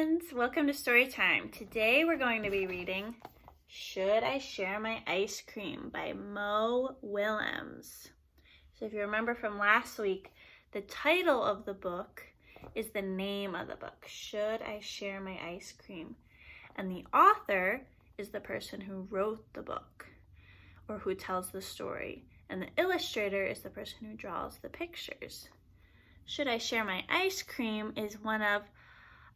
friends, welcome to story time. Today we're going to be reading Should I Share My Ice Cream by Willems. So if you remember from last week, the title of the book is the name of the book, Should I Share My Ice Cream? And the author is the person who wrote the book or who tells the story. And the illustrator is the person who draws the pictures. Should I Share My Ice Cream is one of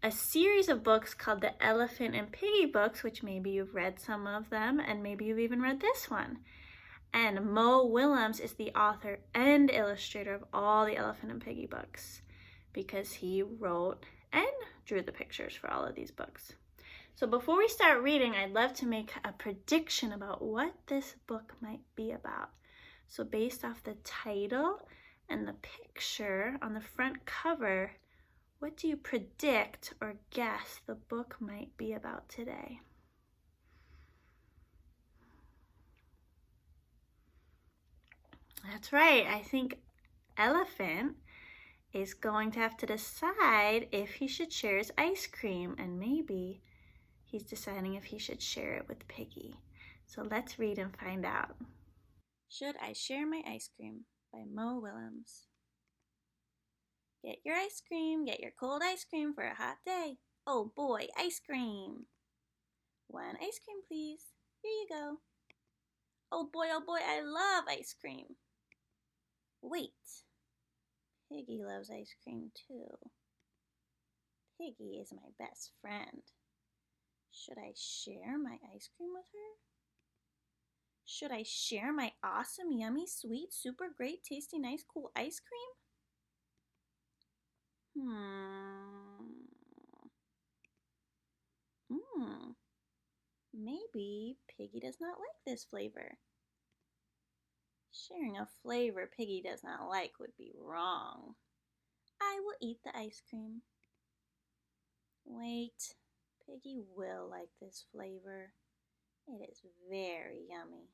a series of books called the Elephant and Piggie books, which maybe you've read some of them, and maybe you've even read this one. And Willems is the author and illustrator of all the Elephant and Piggie books because he wrote and drew the pictures for all of these books. So before we start reading, I'd love to make a prediction about what this book might be about. So based off the title and the picture on the front cover, what do you predict or guess the book might be about today? That's right. I think Elephant is going to have to decide if he should share his ice cream, and maybe he's deciding if he should share it with Piggie. So let's read and find out. Should I Share My Ice Cream by Willems. Get your ice cream, get your cold ice cream for a hot day. Oh boy, ice cream. One ice cream, please. Here you go. Oh boy, I love ice cream. Wait, Piggie loves ice cream too. Piggie is my best friend. Should I share my ice cream with her? Should I share my awesome, yummy, sweet, super great, tasty, nice, cool ice cream? Maybe Piggie does not like this flavor. Sharing a flavor Piggie does not like would be wrong. I will eat the ice cream. Wait, Piggie will like this flavor. It is very yummy.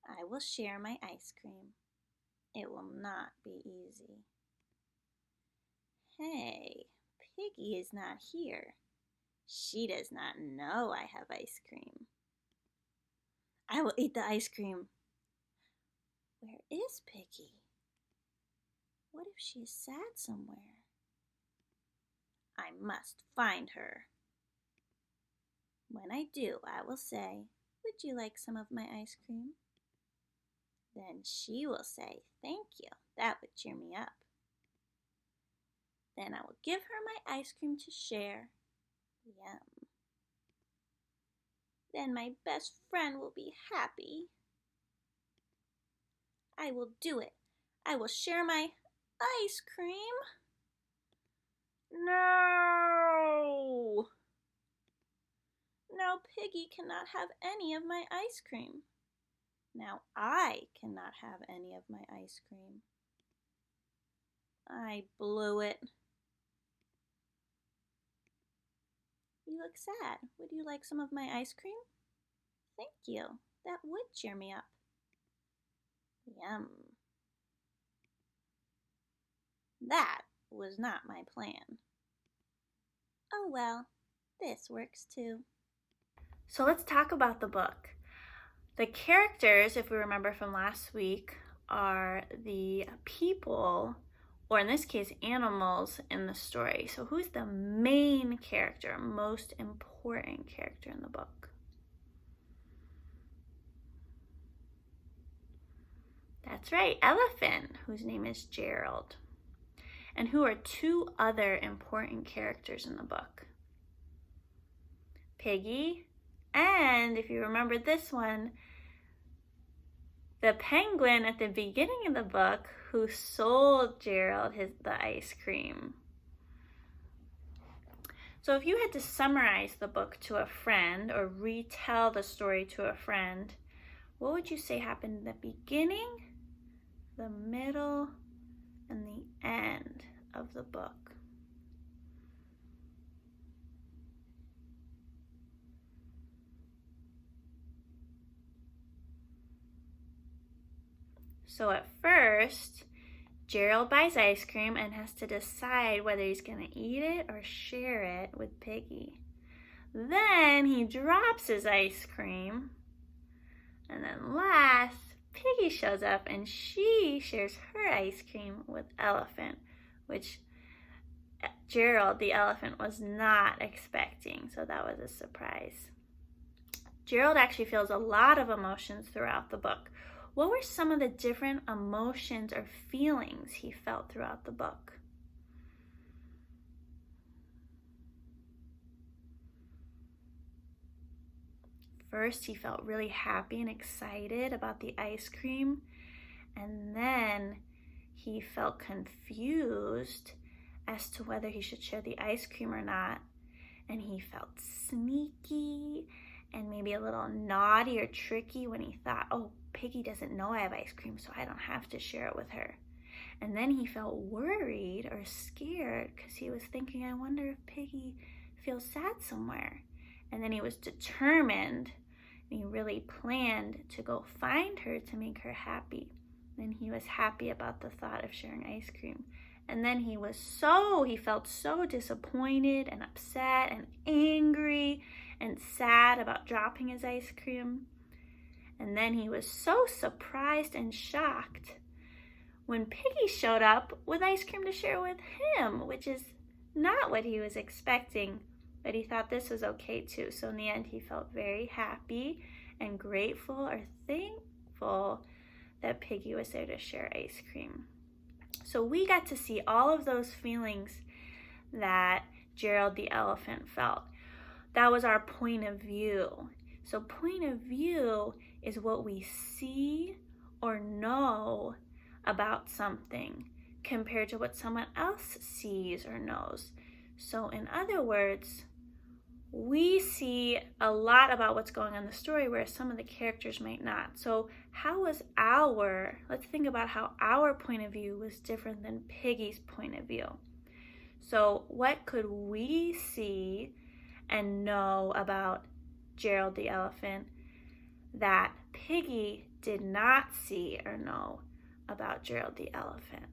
I will share my ice cream. It will not be easy. Hey, Piggie is not here. She does not know I have ice cream. I will eat the ice cream. Where is Piggie? What if she is sad somewhere? I must find her. When I do, I will say, would you like some of my ice cream? Then she will say, thank you. That would cheer me up. Then I will give her my ice cream to share. Yum. Then my best friend will be happy. I will do it. I will share my ice cream. No! Now Piggie cannot have any of my ice cream. Now I cannot have any of my ice cream. I blew it. You look sad. Would you like some of my ice cream? Thank you. That would cheer me up. Yum. That was not my plan. Oh well, this works too. So let's talk about the book. The characters, if we remember from last week, are the people, or in this case, animals in the story. So who's the main character, most important character in the book? That's right, Elephant, whose name is Gerald. And who are two other important characters in the book? Piggie, and if you remember this one, the penguin at the beginning of the book who sold Gerald the ice cream. So if you had to summarize the book to a friend or retell the story to a friend, what would you say happened in the beginning, the middle, and the end of the book? So at first, Gerald buys ice cream and has to decide whether he's going to eat it or share it with Piggie. Then he drops his ice cream. And then last, Piggie shows up and she shares her ice cream with Elephant, which Gerald, the elephant, was not expecting. So that was a surprise. Gerald actually feels a lot of emotions throughout the book. What were some of the different emotions or feelings he felt throughout the book? First, he felt really happy and excited about the ice cream, and then he felt confused as to whether he should share the ice cream or not, and he felt sneaky and maybe a little naughty or tricky when he thought, oh, Piggie doesn't know I have ice cream, so I don't have to share it with her. And then he felt worried or scared because he was thinking, I wonder if Piggie feels sad somewhere. And then he was determined, and he really planned to go find her to make her happy. Then he was happy about the thought of sharing ice cream. And then he felt so disappointed and upset and angry and sad about dropping his ice cream. And then he was so surprised and shocked when Piggie showed up with ice cream to share with him, which is not what he was expecting, but he thought this was okay too. So in the end, he felt very happy and grateful or thankful that Piggie was there to share ice cream. So we got to see all of those feelings that Gerald the elephant felt. That was our point of view. So point of view is what we see or know about something compared to what someone else sees or knows. So in other words, we see a lot about what's going on in the story, whereas some of the characters might not. So let's think about how our point of view was different than Piggie's point of view. So what could we see and know about Gerald the elephant that Piggie did not see or know about Gerald the elephant?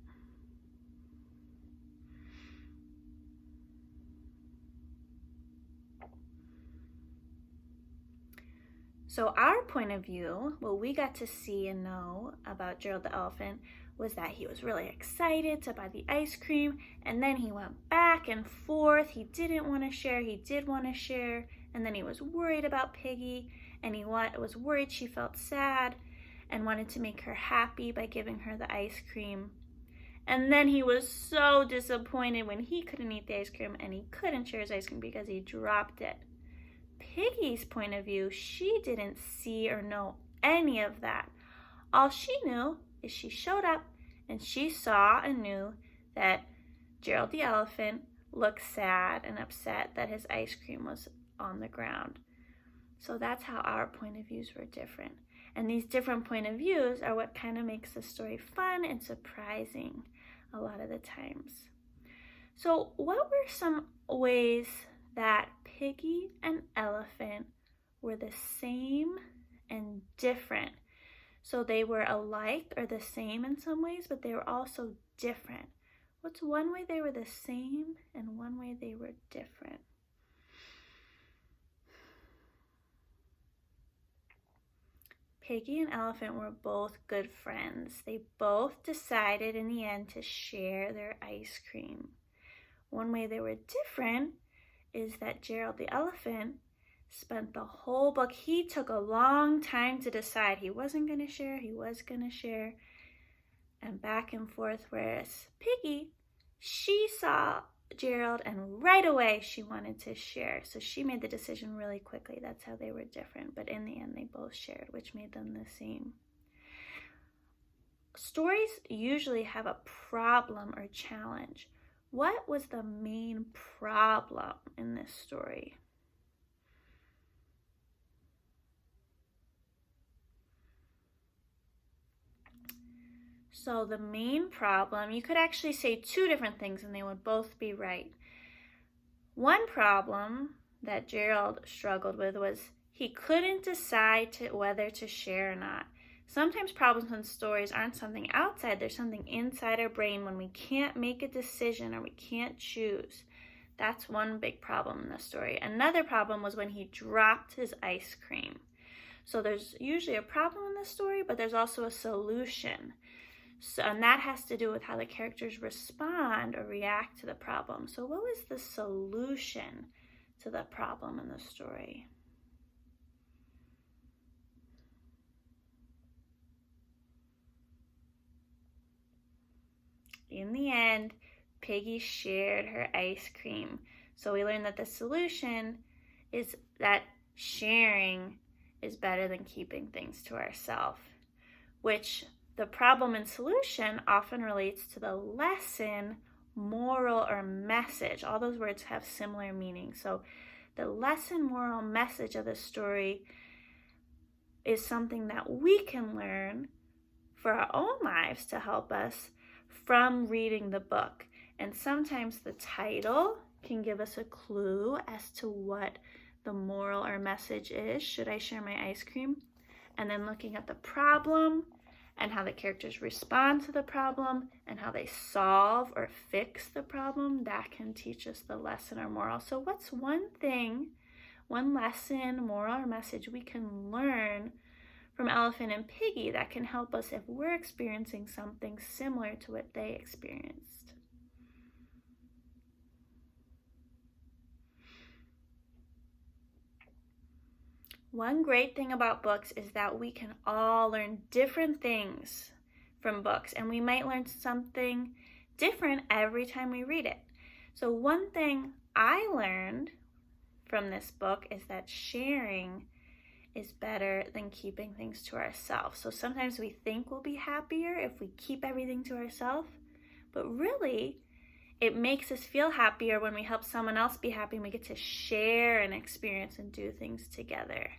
So our point of view, what we got to see and know about Gerald the elephant was that he was really excited to buy the ice cream, and then he went back and forth. He didn't want to share, he did want to share, and then he was worried about Piggie, and he was worried she felt sad and wanted to make her happy by giving her the ice cream. And then he was so disappointed when he couldn't eat the ice cream and he couldn't share his ice cream because he dropped it. Piggie's point of view, she didn't see or know any of that. All she knew is she showed up and she saw and knew that Gerald the elephant looked sad and upset that his ice cream was on the ground. So that's how our point of views were different. And these different point of views are what kind of makes the story fun and surprising a lot of the times. So what were some ways that Piggie and Elephant were the same and different? So they were alike or the same in some ways, but they were also different. What's one way they were the same and one way they were different? Piggie and Elephant were both good friends. They both decided in the end to share their ice cream. One way they were different is that Gerald the elephant spent the whole book, he took a long time to decide. He wasn't going to share, he was going to share, and back and forth, whereas Piggie, she saw Gerald and right away she wanted to share. So she made the decision really quickly. That's how they were different, but in the end they both shared, which made them the same. Stories usually have a problem or challenge. What was the main problem in this story? So the main problem, you could actually say two different things and they would both be right. One problem that Gerald struggled with was he couldn't decide whether to share or not. Sometimes problems in stories aren't something outside, there's something inside our brain when we can't make a decision or we can't choose. That's one big problem in the story. Another problem was when he dropped his ice cream. So there's usually a problem in the story, but there's also a solution. So, and that has to do with how the characters respond or react to the problem. So what was the solution to the problem in the story? In the end, Piggie shared her ice cream. So we learned that the solution is that sharing is better than keeping things to ourselves, which the problem and solution often relates to the lesson, moral, or message. All those words have similar meaning. So the lesson, moral, message of the story is something that we can learn for our own lives to help us from reading the book. And sometimes the title can give us a clue as to what the moral or message is. Should I share my ice cream? And then looking at the problem and how the characters respond to the problem and how they solve or fix the problem, that can teach us the lesson or moral. So what's one thing, one lesson, moral, or message we can learn from Elephant and Piggie that can help us if we're experiencing something similar to what they experienced? One great thing about books is that we can all learn different things from books, and we might learn something different every time we read it. So one thing I learned from this book is that sharing is better than keeping things to ourselves. So sometimes we think we'll be happier if we keep everything to ourselves, but really it makes us feel happier when we help someone else be happy and we get to share and experience and do things together.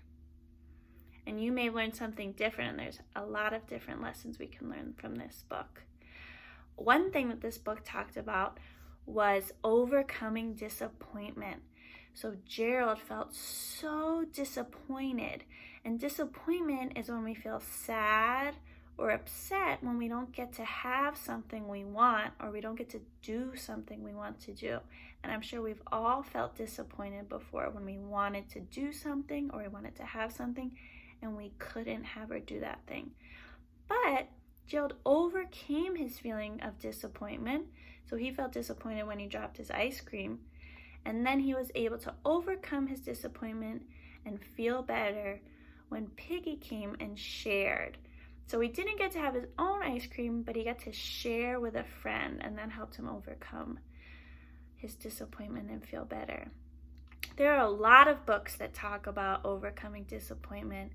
And you may learn something different, and there's a lot of different lessons we can learn from this book. One thing that this book talked about was overcoming disappointment. So Gerald felt so disappointed, and disappointment is when we feel sad or upset when we don't get to have something we want or we don't get to do something we want to do. And I'm sure we've all felt disappointed before when we wanted to do something or we wanted to have something and we couldn't have or do that thing. But Gerald overcame his feeling of disappointment. So he felt disappointed when he dropped his ice cream. And then he was able to overcome his disappointment and feel better when Piggie came and shared. So he didn't get to have his own ice cream, but he got to share with a friend, and that helped him overcome his disappointment and feel better. There are a lot of books that talk about overcoming disappointment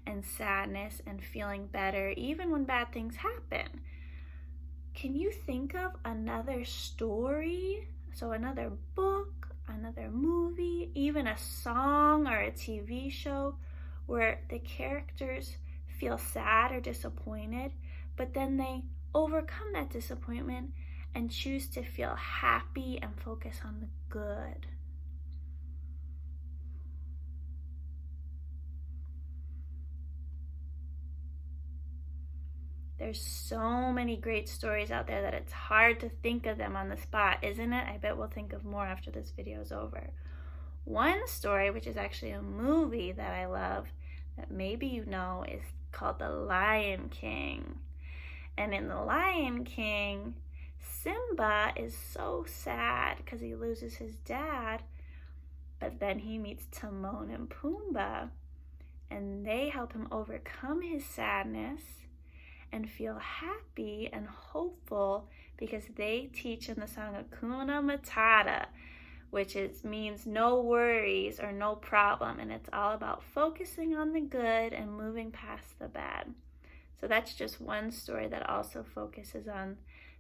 and sadness and feeling better even when bad things happen. Can you think of another story? So another book, another movie, even a song or a TV show where the characters feel sad or disappointed, but then they overcome that disappointment and choose to feel happy and focus on the good. There's so many great stories out there that it's hard to think of them on the spot, isn't it? I bet we'll think of more after this video is over. One story, which is actually a movie that I love, that maybe you know, is called The Lion King. And in The Lion King, Simba is so sad because he loses his dad, but then he meets Timon and Pumbaa, and they help him overcome his sadness and feel happy and hopeful because they teach in the song Hakuna Matata, which means no worries or no problem, and it's all about focusing on the good and moving past the bad. So that's just one story that also focuses on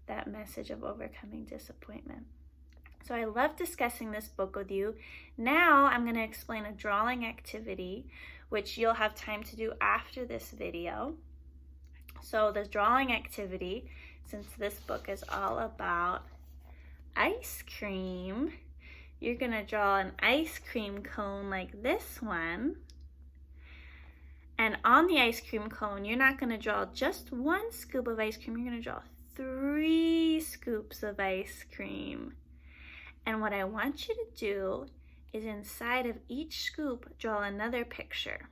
that message of overcoming disappointment. So I love discussing this book with you. Now I'm going to explain a drawing activity, which you'll have time to do after this video. So the drawing activity, since this book is all about ice cream, you're going to draw an ice cream cone like this one. And on the ice cream cone, you're not going to draw just one scoop of ice cream. You're going to draw 3 scoops of ice cream. And what I want you to do is inside of each scoop, draw another picture.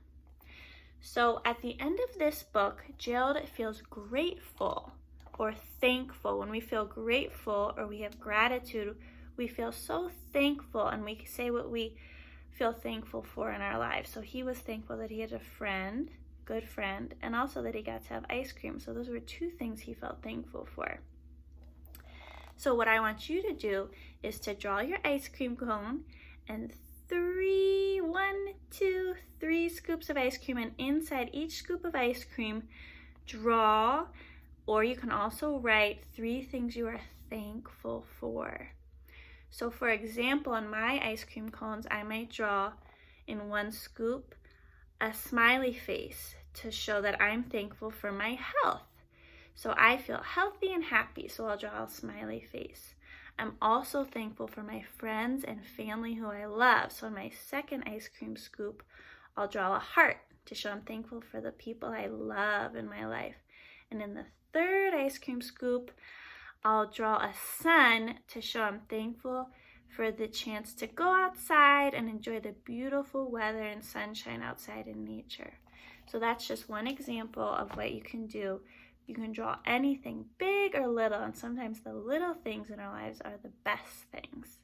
So at the end of this book, Gerald feels grateful or thankful. When we feel grateful or we have gratitude, we feel so thankful and we say what we feel thankful for in our lives. So he was thankful that he had a friend, good friend, and also that he got to have ice cream. So those were 2 things he felt thankful for. So what I want you to do is to draw your ice cream cone and 3 scoops of ice cream, and inside each scoop of ice cream, draw, or you can also write 3 things you are thankful for. So for example, on my ice cream cones, I might draw in 1 scoop a smiley face to show that I'm thankful for my health. So I feel healthy and happy, so I'll draw a smiley face. I'm also thankful for my friends and family who I love. So in my second ice cream scoop, I'll draw a heart to show I'm thankful for the people I love in my life. And in the third ice cream scoop, I'll draw a sun to show I'm thankful for the chance to go outside and enjoy the beautiful weather and sunshine outside in nature. So that's just one example of what you can do. You can draw anything, big or little, and sometimes the little things in our lives are the best things.